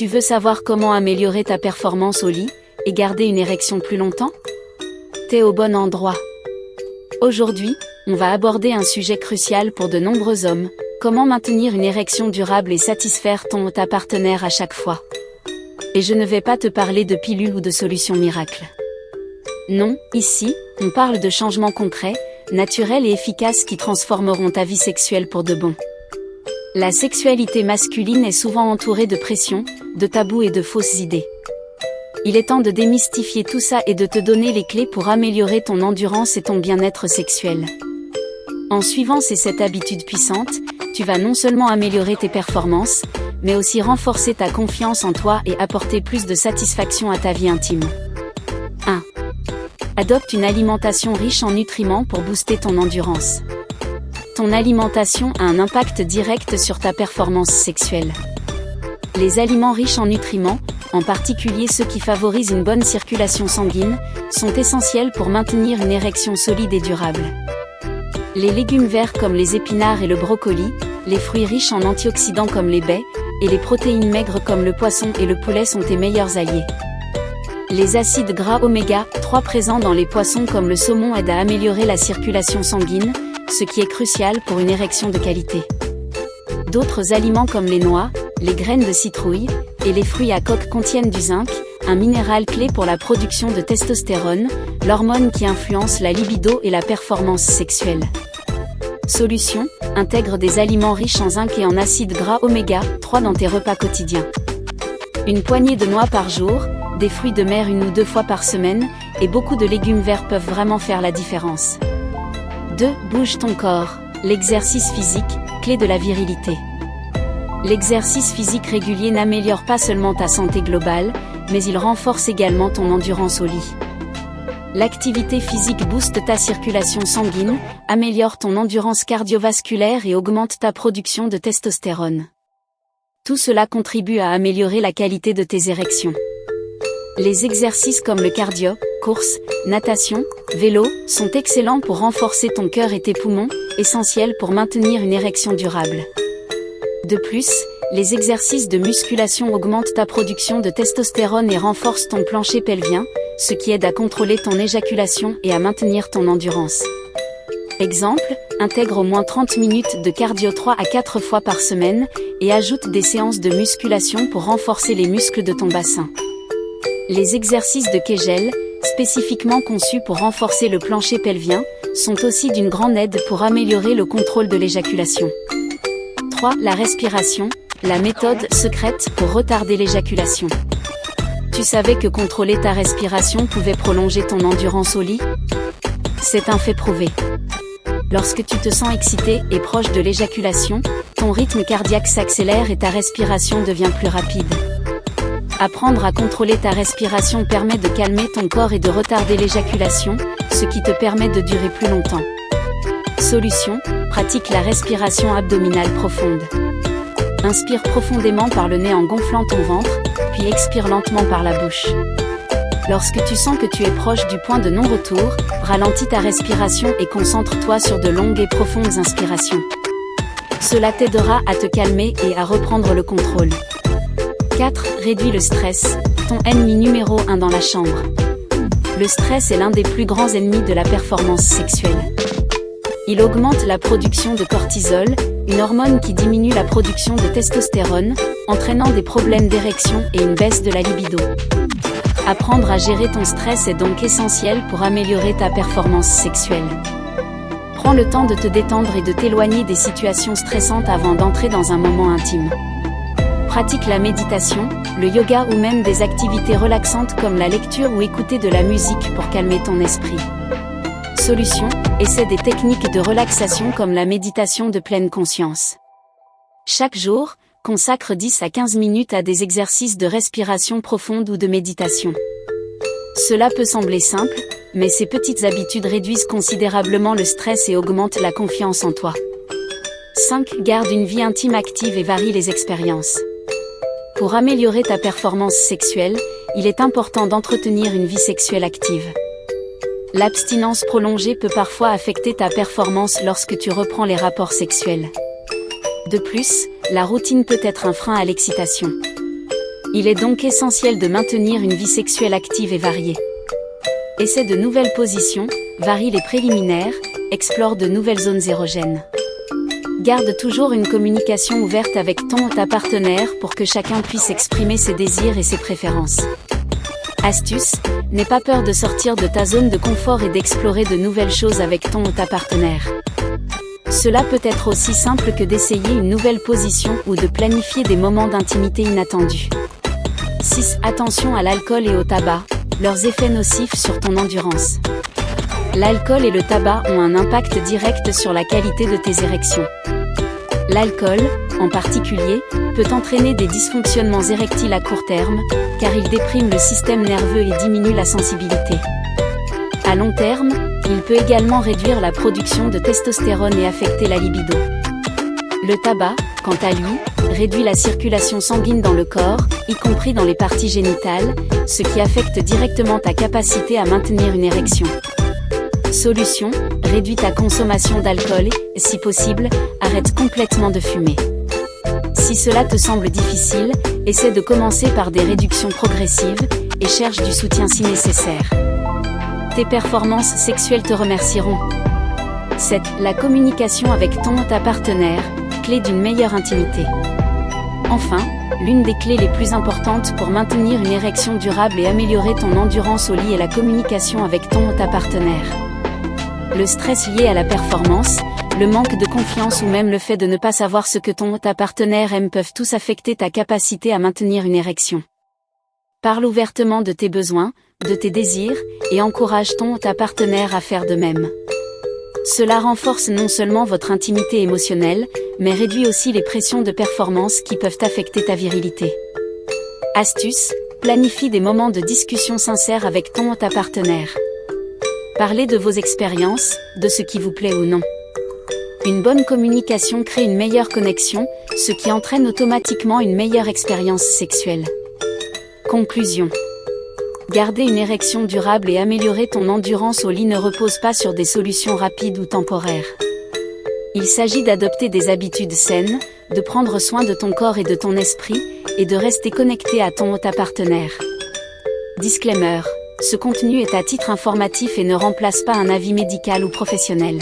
Tu veux savoir comment améliorer ta performance au lit et garder une érection plus longtemps? T'es au bon endroit. Aujourd'hui, on va aborder un sujet crucial pour de nombreux hommes: comment maintenir une érection durable et satisfaire ton ou ta partenaire à chaque fois. Et je ne vais pas te parler de pilules ou de solutions miracles. Non, ici, on parle de changements concrets, naturels et efficaces qui transformeront ta vie sexuelle pour de bon. La sexualité masculine est souvent entourée de pression, de tabous et de fausses idées. Il est temps de démystifier tout ça et de te donner les clés pour améliorer ton endurance et ton bien-être sexuel. En suivant ces 7 habitudes puissantes, tu vas non seulement améliorer tes performances, mais aussi renforcer ta confiance en toi et apporter plus de satisfaction à ta vie intime. 1. Adopte une alimentation riche en nutriments pour booster ton endurance. Ton alimentation a un impact direct sur ta performance sexuelle. Les aliments riches en nutriments, en particulier ceux qui favorisent une bonne circulation sanguine, sont essentiels pour maintenir une érection solide et durable. Les légumes verts comme les épinards et le brocoli, les fruits riches en antioxydants comme les baies, et les protéines maigres comme le poisson et le poulet sont tes meilleurs alliés. Les acides gras oméga 3 présents dans les poissons comme le saumon aident à améliorer la circulation sanguine, ce qui est crucial pour une érection de qualité. D'autres aliments comme les noix, les graines de citrouille, et les fruits à coque contiennent du zinc, un minéral clé pour la production de testostérone, l'hormone qui influence la libido et la performance sexuelle. Solution: intègre des aliments riches en zinc et en acides gras oméga 3 dans tes repas quotidiens. Une poignée de noix par jour, des fruits de mer 1 ou 2 fois par semaine, et beaucoup de légumes verts peuvent vraiment faire la différence. 2. Bouge ton corps. L'exercice physique, clé de la virilité. L'exercice physique régulier n'améliore pas seulement ta santé globale, mais il renforce également ton endurance au lit. L'activité physique booste ta circulation sanguine, améliore ton endurance cardiovasculaire et augmente ta production de testostérone. Tout cela contribue à améliorer la qualité de tes érections. Les exercices comme le cardio, course, natation, vélo, sont excellents pour renforcer ton cœur et tes poumons, essentiels pour maintenir une érection durable. De plus, les exercices de musculation augmentent ta production de testostérone et renforcent ton plancher pelvien, ce qui aide à contrôler ton éjaculation et à maintenir ton endurance. Exemple, intègre au moins 30 minutes de cardio 3 à 4 fois par semaine, et ajoute des séances de musculation pour renforcer les muscles de ton bassin. Les exercices de Kegel, spécifiquement conçus pour renforcer le plancher pelvien, sont aussi d'une grande aide pour améliorer le contrôle de l'éjaculation. 3. La respiration, la méthode secrète pour retarder l'éjaculation. Tu savais que contrôler ta respiration pouvait prolonger ton endurance au lit? C'est un fait prouvé. Lorsque tu te sens excité et proche de l'éjaculation, ton rythme cardiaque s'accélère et ta respiration devient plus rapide. Apprendre à contrôler ta respiration permet de calmer ton corps et de retarder l'éjaculation, ce qui te permet de durer plus longtemps. Solution: pratique la respiration abdominale profonde. Inspire profondément par le nez en gonflant ton ventre, puis expire lentement par la bouche. Lorsque tu sens que tu es proche du point de non-retour, ralentis ta respiration et concentre-toi sur de longues et profondes inspirations. Cela t'aidera à te calmer et à reprendre le contrôle. 4. Réduis le stress, ton ennemi numéro 1 dans la chambre. Le stress est l'un des plus grands ennemis de la performance sexuelle. Il augmente la production de cortisol, une hormone qui diminue la production de testostérone, entraînant des problèmes d'érection et une baisse de la libido. Apprendre à gérer ton stress est donc essentiel pour améliorer ta performance sexuelle. Prends le temps de te détendre et de t'éloigner des situations stressantes avant d'entrer dans un moment intime. Pratique la méditation, le yoga ou même des activités relaxantes comme la lecture ou écouter de la musique pour calmer ton esprit. Solution: essaie des techniques de relaxation comme la méditation de pleine conscience. Chaque jour, consacre 10 à 15 minutes à des exercices de respiration profonde ou de méditation. Cela peut sembler simple, mais ces petites habitudes réduisent considérablement le stress et augmentent la confiance en toi. 5. Garde une vie intime active et varie les expériences. Pour améliorer ta performance sexuelle, il est important d'entretenir une vie sexuelle active. L'abstinence prolongée peut parfois affecter ta performance lorsque tu reprends les rapports sexuels. De plus, la routine peut être un frein à l'excitation. Il est donc essentiel de maintenir une vie sexuelle active et variée. Essaie de nouvelles positions, varie les préliminaires, explore de nouvelles zones érogènes. Garde toujours une communication ouverte avec ton ou ta partenaire pour que chacun puisse exprimer ses désirs et ses préférences. Astuce, n'aie pas peur de sortir de ta zone de confort et d'explorer de nouvelles choses avec ton ou ta partenaire. Cela peut être aussi simple que d'essayer une nouvelle position ou de planifier des moments d'intimité inattendus. 6. Attention à l'alcool et au tabac, leurs effets nocifs sur ton endurance. L'alcool et le tabac ont un impact direct sur la qualité de tes érections. L'alcool, en particulier, peut entraîner des dysfonctionnements érectiles à court terme, car il déprime le système nerveux et diminue la sensibilité. À long terme, il peut également réduire la production de testostérone et affecter la libido. Le tabac, quant à lui, réduit la circulation sanguine dans le corps, y compris dans les parties génitales, ce qui affecte directement ta capacité à maintenir une érection. Solution, réduis ta consommation d'alcool et, si possible, arrête complètement de fumer. Si cela te semble difficile, essaie de commencer par des réductions progressives et cherche du soutien si nécessaire. Tes performances sexuelles te remercieront. 7. La communication avec ton ou ta partenaire, clé d'une meilleure intimité. Enfin, l'une des clés les plus importantes pour maintenir une érection durable et améliorer ton endurance au lit est la communication avec ton ou ta partenaire. Le stress lié à la performance, le manque de confiance ou même le fait de ne pas savoir ce que ton ou ta partenaire aime peuvent tous affecter ta capacité à maintenir une érection. Parle ouvertement de tes besoins, de tes désirs, et encourage ton ou ta partenaire à faire de même. Cela renforce non seulement votre intimité émotionnelle, mais réduit aussi les pressions de performance qui peuvent affecter ta virilité. Astuce, planifie des moments de discussion sincères avec ton ou ta partenaire. Parlez de vos expériences, de ce qui vous plaît ou non. Une bonne communication crée une meilleure connexion, ce qui entraîne automatiquement une meilleure expérience sexuelle. Conclusion. Garder une érection durable et améliorer ton endurance au lit ne repose pas sur des solutions rapides ou temporaires. Il s'agit d'adopter des habitudes saines, de prendre soin de ton corps et de ton esprit, et de rester connecté à ton ou ta partenaire. Disclaimer. Ce contenu est à titre informatif et ne remplace pas un avis médical ou professionnel.